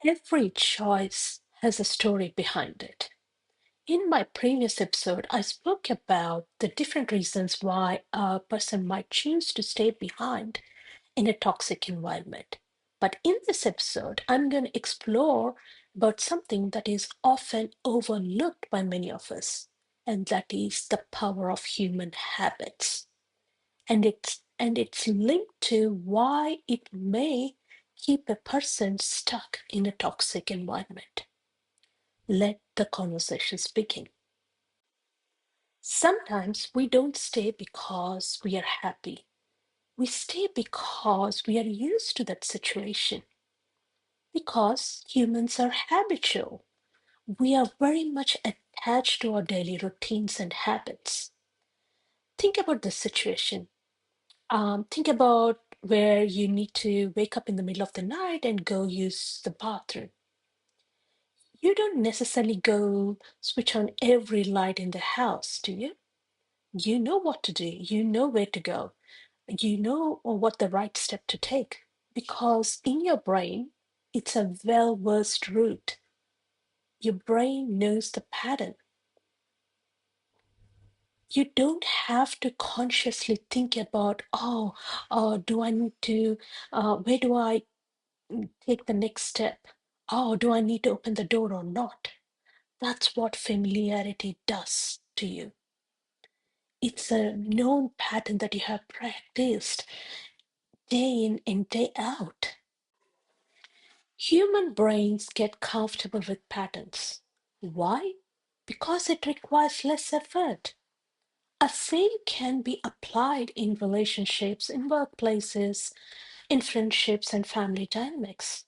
Every choice has a story behind it. In my previous episode, I spoke about the different reasons why a person might choose to stay behind in a toxic environment. But in this episode, I'm going to explore about something that is often overlooked by many of us, and that is the power of human habits. And it's linked to why it may keep a person stuck in a toxic environment. Let the conversations begin. Sometimes we don't stay because we are happy. We stay because we are used to that situation. Because humans are habitual. We are very much attached to our daily routines and habits. Think about this situation. Think about where you need to wake up in the middle of the night and go use the bathroom. You don't necessarily go switch on every light in the house, do you? You know what to do, you know where to go, you know what the right step to take because in your brain, it's a well versed route. Your brain knows the pattern. You don't have to consciously think about, do I need to, where do I take the next step? Oh, do I need to open the door or not? That's what familiarity does to you. It's a known pattern that you have practiced day in and day out. Human brains get comfortable with patterns. Why? Because it requires less effort. A fail can be applied in relationships, in workplaces, in friendships, and family dynamics.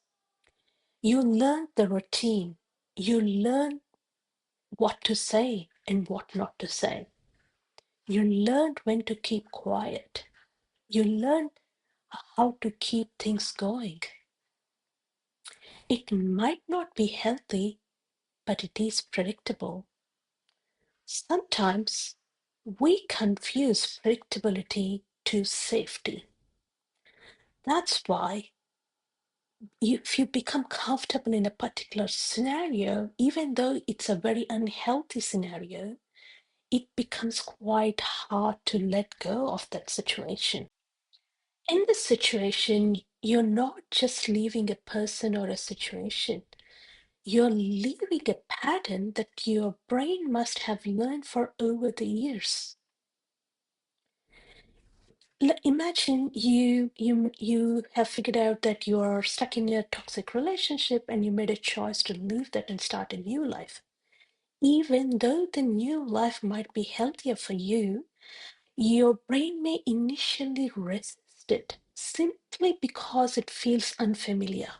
You learn the routine. You learn what to say and what not to say. You learn when to keep quiet. You learn how to keep things going. It might not be healthy, but it is predictable. Sometimes we confuse predictability to safety. That's why if you become comfortable in a particular scenario, even though it's a very unhealthy scenario, it becomes quite hard to let go of that situation. In this situation, you're not just leaving a person or a situation, you're leaving a pattern that your brain must have learned for over the years. Imagine you have figured out that you are stuck in a toxic relationship and you made a choice to leave that and start a new life. Even though the new life might be healthier for you, your brain may initially resist it simply because it feels unfamiliar.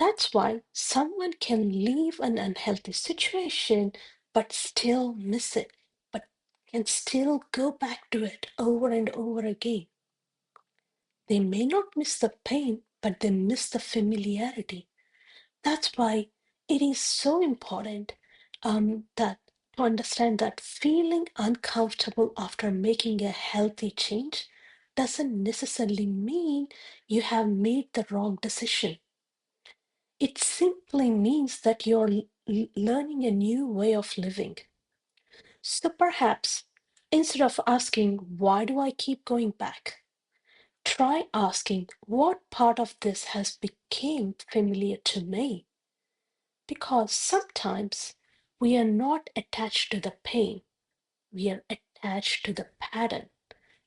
That's why someone can leave an unhealthy situation but still miss it, but can still go back to it over and over again. They may not miss the pain, but they miss the familiarity. That's why it is so important that to understand that feeling uncomfortable after making a healthy change doesn't necessarily mean you have made the wrong decision. It simply means that you're learning a new way of living. So perhaps instead of asking, why do I keep going back? Try asking what part of this has become familiar to me. Because sometimes we are not attached to the pain, we are attached to the pattern.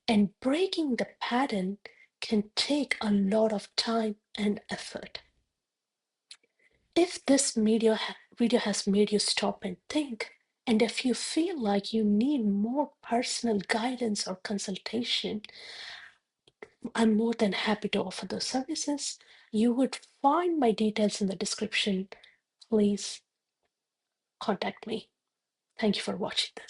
And breaking the pattern can take a lot of time and effort. If this video has made you stop and think, and if you feel like you need more personal guidance or consultation, I'm more than happy to offer those services. You would find my details in the description. Please contact me. Thank you for watching this.